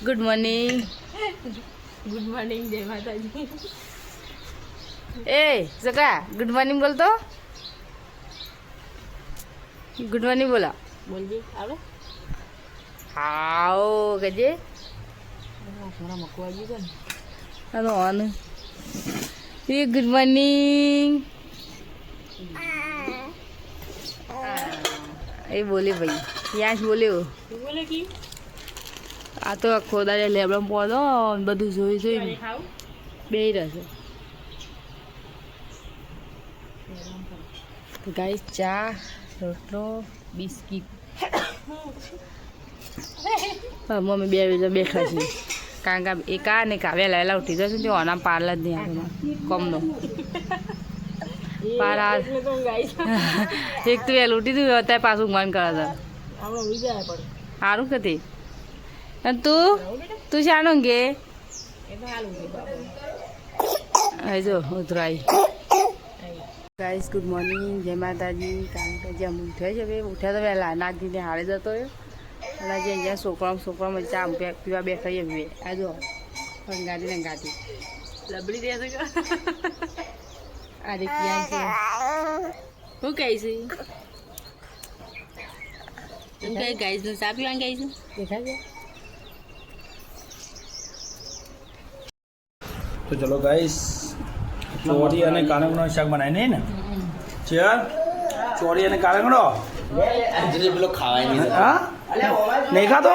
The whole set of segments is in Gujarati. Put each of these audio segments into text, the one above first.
Good morning. ગુડ મોર્નિંગ, જય માતાજી. એ સકા ગુડ મોર્નિંગ બોલતો. ગુડ મોર્નિંગ બોલા. બોલજી આવે. હાઓ કજે થોડા મકવા ગયું ને. હલો ઓન એ ગુડ મોર્નિંગ એ બોલે ભાઈ યાસ બોલ્યો. તું બોલે કી આ તો ખોદાડે લેબડમ પોદો બધું જોઈ જોઈ ખાવ બે રહેશે. તો ગાઈસ ચા રોટલો બિસ્કીટ મમ્મી બે બેઠા છીએ કારણ કે એક આ ને કાવ્યા લાયેલા ઉઠી જશે તે ઓના પાર્લર જ નહીં આવે કમનો પાર એક તો વહેલું ઉઠી તું અત્યારે પાછું મન કરે છે આપણે વિચાર પડે સારું કે તે અને તું શાનો ગે એ તો હાલું છે બાબુ. હવે જો ઉતરાઈ. ગાઈસ ગુડ મોર્નિંગ, જય માતાજી. કારણ કે જેમ ઉઠ્યા છે હવે ઉઠ્યા તો વહેલા નાગીને હારે જતો રહ્યો અને જે અહીંયા છોકરામાં ચા પીવા બેઠા હવે આ જો રંગાતી લબડી દે છે કે આ રે ક્યાં છે હું કહી છે એમ કઈ ગાઈસ ને ચા પીવા ગઈ છે. દેખાય છે. તો ચલો ગાઈસ ચોરી અને કાળંગનો શાક બનાવી નહીં ને ચેર ચોરી અને કાળંગડો હા નહીં ખાતો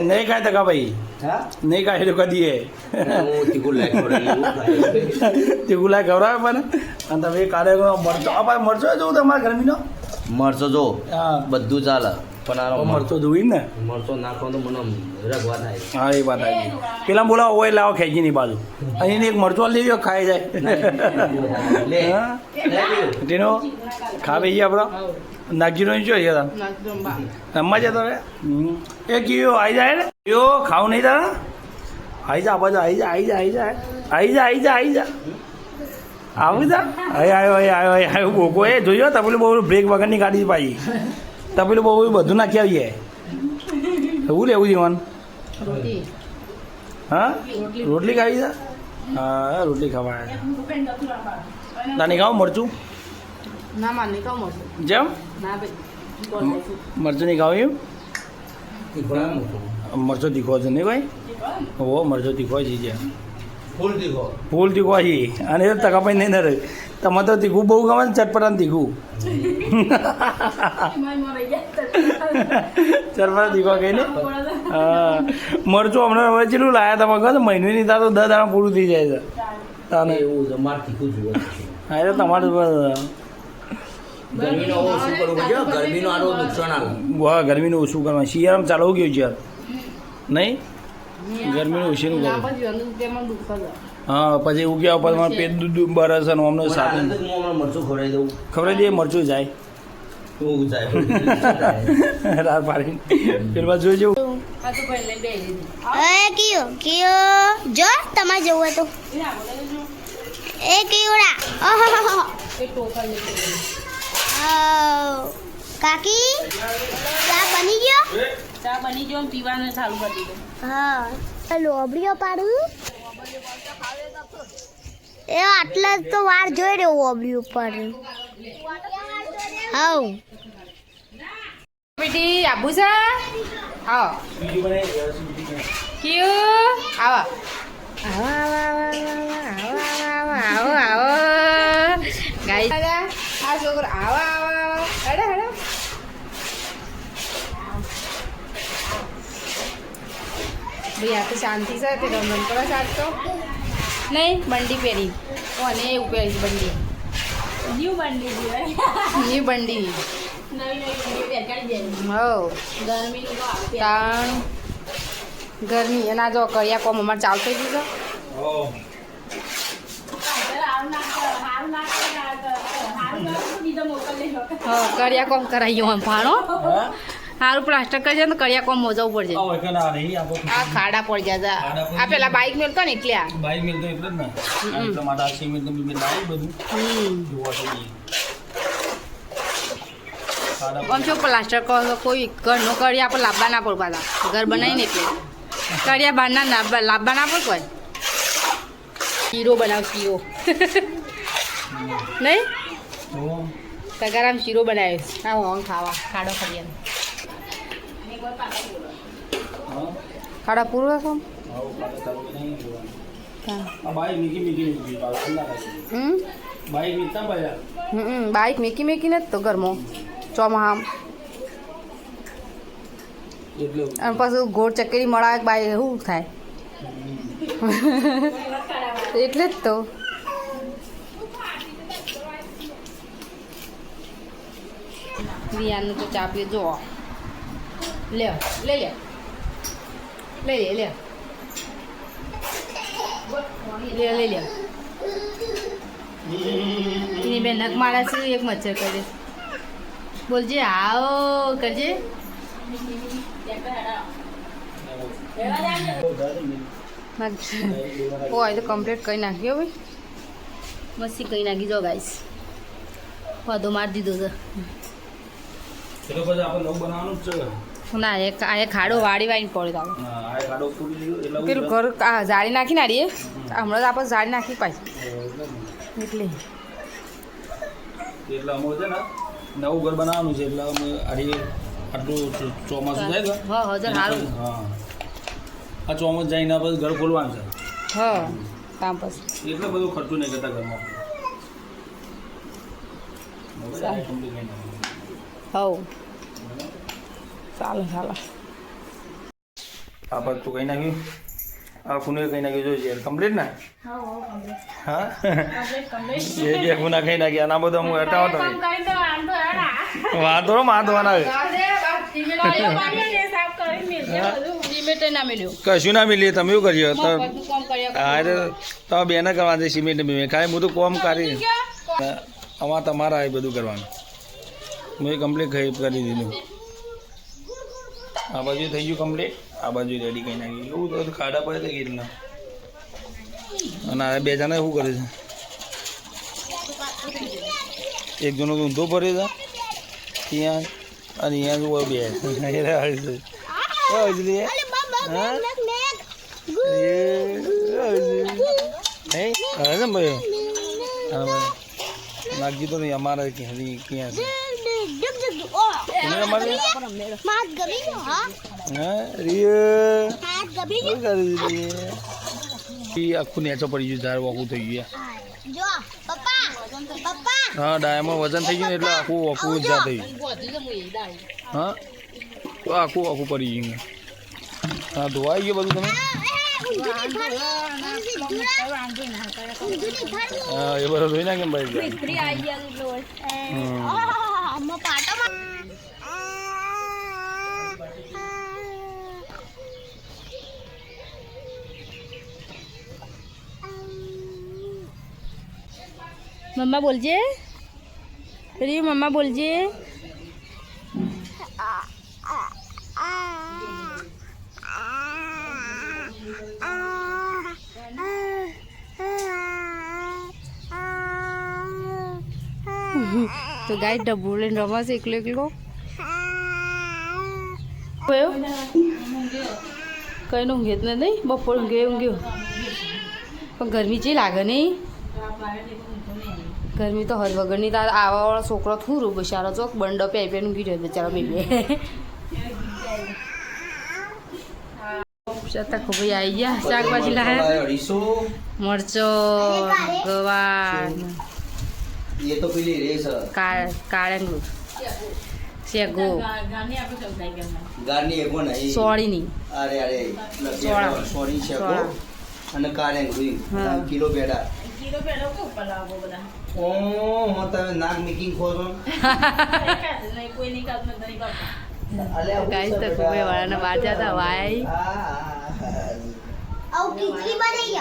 નહીં ખાય તકા ભાઈ નહીં ખાય તો કદી તીખું લાય ખવડાવે પણ અને તમે કાળંગનો મરચો મરચો જોઉં તમારા ગરમીનો મરચો જો હા બધું ચાલે પણ આ મરચો જોઈ ને મરચો નાખો તો મને રગવા થાય. હા એ વાત આવી પેલા બોલાવો હોય લાવો ખેંચી ની બાજુ અહીં એક મરચો લઈ ખાઈ જાય તેનો ખાવી છે આપણો નાગજીનો શું છે રમવા જતો રે એ કયો આવી જાય ને કયો ખાવું નહીં તારા આવી જા બાજુ આવી જા આવું જા આવ્યો બોકો એ જોયો તપેલું બહુ બ્રેક વગરની ગાડી પાઈ તપેલું બહુ બધું નાખી આવીએ એવું લેવું જીવન હા રોટલી ખાવી છે હા રોટલી ખવાય નાની ખાવ મરચું ના માર નહીં કહું જેમ ના ભાઈ મરચું નહીં ખાવ એમ મરચો તીખો છે નહીં ભાઈ હો મરચો તીખો છે જ્યાં ફૂલ તીખો છે અને એ તકા ભાઈ નહીં નરે તમે તો તીખું બહુ ગમે ને ચટપટા તીખું ચટપટા તીખો કઈ ને હા મરચું હમણાં હવે ચેટલું લાયા તમે કહો મહિને નહીં થતો 10 દાણા પૂરું થઈ જાય છે તાને એવું તમારે તીખું જોવે હા એટલે તમારે ગરમીનો ઓછું કરવું પડે. ગરમીનો આરો નુકસાન આવે. વાહ ગરમીનું ઓછું કરવા શિયાળામાં ચાલુ ગયું છે યાર નહીં ગરમીનું ઓછું કરવું હા પછી એવું કહેવા પછી મારે પેટ દૂધ બરસ અને અમને સાથે હું હમણાં મરચું ખવડાવી દઉં ખબર દે મરચું જાય હું જાય રાત પાડીને પેલા જોઈ જવું કયો જો તમારે જવું હોય તો એ કયોડા કાકી ચા બની ગયો ચા બની ગયો ને પીવાનું ચાલુ કરી દીધું. હા લોબડીઓ પાડું એ આટલા જ તો વાર જોઈ રહ્યો ઓબડીઓ પાડું હા બેટી આબુ છે આવો ક્યુ આવો આવો ગાઈ આ છોકરો આવો હેડો ભાઈ આ તો શાંતિ છે તે રમણ કરો સાચતો નહીં બંડી પહેરી અને એવું પહેરીશ બંડી ન્યુ બંડી જીવાય. ની બંડી નવી બંડી બેસાડી દે. હો ગરમીનું તો આવશે. તાણ ગરમી એના જો કર્યા કોમ અમારે ચાલતો જ છે હા કર્યા કોમ કરાવી આમ ભાણો સારું પ્લાસ્ટર કરશે ને કર્યા કોમ મોજાવું પડશે આ ખાડા પડી જાય આ પેલા બાઈક મેલતો ને એટલે બાઈક મિલતો એટલે જ ને ટમાટા સિમેન્ટ બધું હમ જોવા આમ શું પ્લાસ્ટર કોઈ ઘરનો કડિયા આપણે લાવવા ના પડે પાછા ઘર બનાવીને એટલે કડિયા બહારના લાવવા ના પડે કોઈ શીરો બનાવ શીરો નહીં તગારામ શીરો બનાવ્યો હા હોંગ ખાવા ખાડો ખાઈએ ખાડા પૂરો છો બાઈક મેકી ને તો ઘરમાં ચોમાહામ અને પછી ગોળ ચકેરી મળાવે બાઈક એવું થાય એટલે જ તો રિયાનું તો ચા પીએ જો લે લે લે લે લે લે લે લે એની બે નખ મારે છે એક મચ્છર કરે બોલજે આવો કરજે હોય તો કમ્પ્લીટ કરી નાખ્યો ભાઈ મસ્તી કરી નાખી જો ગાઈસ વાંધો મારી દીધો છે ના એ ખાડો વાળી વાળીને પડ્યો પેલું ઘર જાળી નાખી નાડીએ હમણાં તો આપણે જાળી નાખી પાછી એટલે અમે છે ને નવું ઘર બનાવવાનું છે એટલે અમે આટલું ચોમાસું જાય ને હા હજર સારું હા આ ચોમાસ જઈને પછી ઘર ખોલવાનું છે હા કામ પછી એટલે બધું ખર્ચું નહીં કરતા ઘરમાં હવ ચાલો ચાલો આ બધું કઈ નાખ્યું આ ખૂને કઈ નાખ્યું જોઈએ કમ્પ્લીટ ને હા એ જે ખૂના કઈ નાખ્યા આના બધું હું હટાવતો વાંધો વાંધવાના કશું ના મિલી તમે એવું કર્યો તો અરે તમે બેને કરવાનું છે સિમેન્ટ બિમેન્ટ કાંઈ બધું કોમ કરી આમાં તમારા એ બધું કરવાનું મેં કમ્પ્લીટ કરી દીધું આ બાજુ થઈ ગયું કમ્પ્લીટ આ બાજુ રેડી કરી નાખી એવું તો ખાડા પડે તો કેટલા અને આ બે જણા શું કરે છે એક જણો ઊંધો ભરે છે ત્યાં અને અહીંયા જુઓ બે નહીં હવે ને ભાઈ નાખજી તો નહીં અમારે ક્યાં છે આખું નેચો પડી ગયું ઝાડ વાકું થઈ ગયું હા ડાયામાં વજન થઈ ગયું ને એટલે આખું વાકું ઝાડ થઈ ગયું હા તો આખું આખું પડી ગયું હા ધોવાઈ ગયું બધું તમે હા એ બધું ધોઈ નાખે ભાઈ મમ્મા બોલજે રી મમ્મા બોલજે તો ગાય ડબ્બુ લઈને રમાશે એકલો એકલો કઈ ઊંઘે જ નહીં બપોર ઊંઘ્યો પણ ગરમી જે લાગે નહીં ગરમી તો હર વગરની તાર આવાવાળો છોકરો થોડું બચારો ચોક બંડો પે ઊંઘી રહ્યો બચારો બે જતા ભાઈ આવી ગયા શાકભાજી લાયા મરચો ગવાર ये तो पीली रेस કાળંગલું શેગો गार्नी एक वन है સોળીની अरे अरे सोळा. सोनी शेको सोळा. અને કારેંગુઈ હા. કિલો બેડા ઓ હું તમે નાક મેકિંગ ખોરો ગાઈસ તો કોઈ વાળાના બહાર જતા વાય આવ ખીચડી બનાવી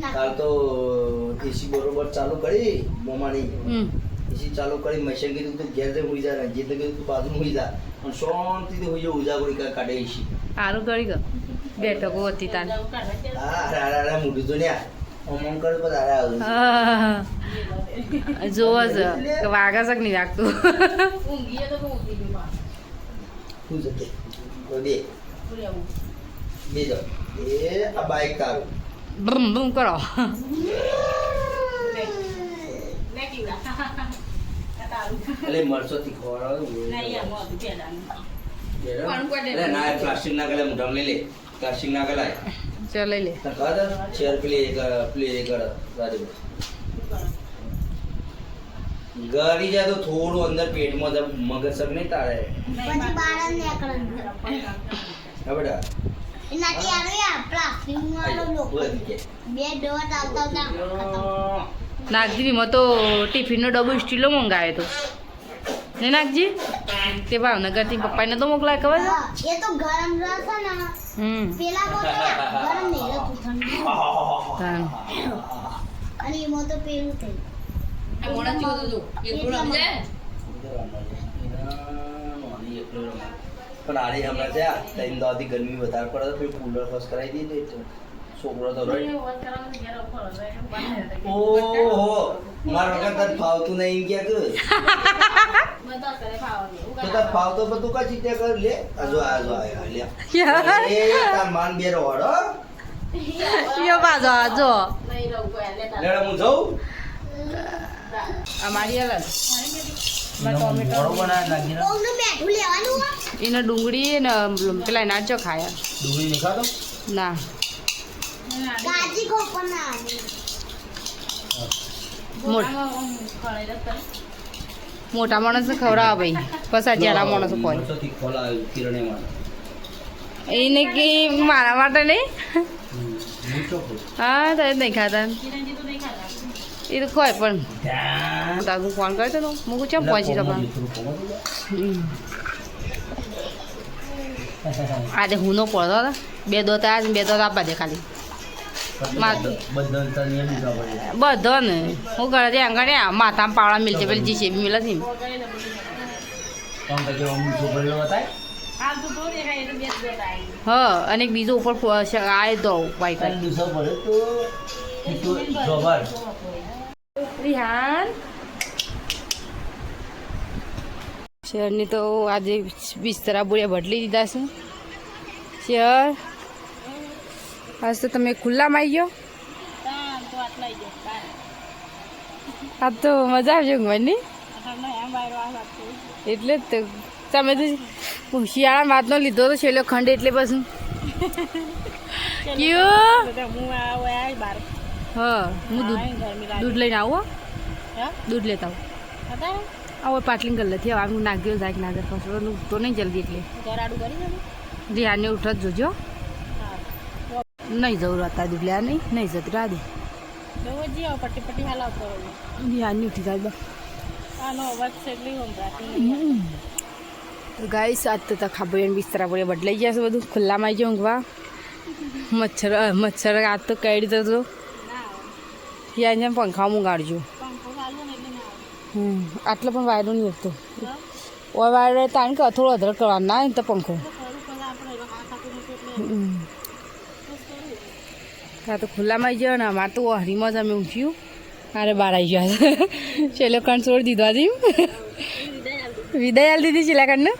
કાલ તો એસી બરોબર ચાલુ કરી મોમાની એસી ચાલુ કરી મશીન કીધું તું ઘેર જઈ હોઈ જા જે તો કીધું તું બાજુ હોઈ જા અને શાંતિથી હોઈ જા ઉજાગરી કાઢે એસી સારું કરી ગયો બેઠકો હતી તાન હા અરે મોઢું તો ન્યા ઓમ કરે પછી અરે આવું જોવો છે કે વાગે છે કે નહીં વાગતું. ઊંઘીએ તો બહુ ઊંઘી ગયું બા. શું છે તે? બે શું લેવું? બે જાઓ. એ આ બાઈક તારું. બમ બમ કરો. લે કીડા. આ તારું. એટલે મરચોથી ખવડાવો. નહીં, આમ હતું પહેલાનું. અરે ના પ્લાસ્ટિક ના ગલાય મોઢામાં લઈ લે. પ્લાસ્ટિક ના ગલાય. ચાલ લઈ લે. ચેર પેલી એ કર ગાડી ગળી જાય તો થોડું અંદર પેટમાં મગજ સગ નહીં તારે. પછી બાળક નીકળે હા બેટા એનાથી આવે આ પ્લાસ્ટિક વાળો લોકો બે ડોટ આવતા હતા નાગજીમાં તો ટિફિનનો ડબ્બો સ્ટીલો મંગાવ્યો હતો ને નાગજી તે ભાવનગરથી પપ્પાને તો મોકલાય ખબર છે. હા, એ તો ગરમ રહેશે ને પેલા બોલે ગરમ નહીં રહેતું ઠંડુ તાન. અને એમાં તો પેલું થઈ આ મોડા ચીવો તો જો. એક ગુણ રમી જાય. પણ આને હમણાં છે ત્રણ દાવાથી ગરમી વધારે પડે તો પછી કુલર ફસ કરાવી દઈએ તો છોકરો તો રહે. વાત કરવાનું તો ઘેર ઉપર હવે એનું બંધ રહે. ઓહો મારા વગર તને ફાવતું નહીં ક્યાં કે બધા કરે ખાવાનું. એવું તો કરે તાર ફાવતો પણ તું કા ચિંતા કર લે આજો આજો આયો લે યાર. એ તાર માન બે રોડ હો યો બાજો જો નહીં રહું કોઈ. લે તાર. લેડો હું જઉં અમારી અલગ ટોમેટો મોડો બનાવી નાખી ને કોકનું બેઠું લેવાનું હોય? એને ડુંગળી ને પેલા નાચો ખાયા ડુંગળી નહીં ખાતો ના કાજી કોપર ના આવે. ખળાઈ રસ કરે. મોટા માણસો ખવડાવે ભાઈ પછી જરા માણસો કોઈ મરચોથી ખોલાવ્યું કિરણે માં એને કે મારા માટે નહીં મીઠો ખોલ હા તો જ નહીં ખાતા કિરણજી તો નહીં ખાતા. એ તો ખોય પણ ત્યાં તારું ફોન કરતો તો હું ચમ પહોંચી તો આજે હું નો પડતો હતો બે દોત આજ બે દોત આપવા દે ખાલી બધો ને હું ઘરે ત્યાં આગળ માથામાં પાવડા મિલશે પેલી જીસીબી મિલે છે હાલ તો તો દેખાય એ તો બે જ જોતા આવી. હા અને એક બીજો ઉપર આવે દો વાઈટ રિહાન શહેરની તો આજે બિસ્તરા બોળિયા બદલી દીધા છે શહેર આજ તો તમે ખુલ્લામાં આવી ગયો તાન તો આટલા આવી જાય. તાન. આજ તો મજા આવશે ઊંઘવાની આટલા એમ વાયરો આ વાત તો. એટલે જ તો તમે તો શિયાળા વાતનો લીધો તો છેલ્લો ખંડ એટલે પછી કયું બધા હું આ હોય બાર. હા હું દૂધ ગરમી લાગે. દૂધ લઈને આવું હો. હા? દૂધ લેતા આવું હતા? આવો પાટલીન કરી લેતી હવે હું નાખ્યો જાય નાગર ફસવાનું તો નહીં જલ્દી એટલે ઘર આડું કરી દે. રિહાને ઉઠત જોજો હા. નહીં જવું હતા દૂધ લેવા નહીં જતી રાધે દવો જી આવો પટ્ટી પટ્ટી હલાવતો હોય. રિહાની ઉઠી જાય બસ આનો અવાજ છે એટલી સંભળાતી. ગાય સાત તો ખાબોઈને બિસ્તરા પડે બદલાઈ ગયા છે બધું ખુલ્લામાં આવી ગયો ઊંઘવા મચ્છર આજ તો કઈ તો ના આવે. યા જેમ પંખામાં ઊંઘાડજો પંખો ચાલુ ને એટલે ના આવે. આટલો પણ વાયરો નહીં હતો ઓ વાયરો તાણ કે થોડો અધર કરવાનો ના તો પંખો ખરું પણ આપણે આ ખાતું નથી એટલે ત્યાં તો ખુલ્લામાં આવી ગયો ને અમારે તો હરીમાં જ અમે ઊંઘ્યું અરે બહાર આવી ગયા છેલ્લો કણ છોડી દીધો આજે વિદાય આલી દીધી છેલ્લા કણને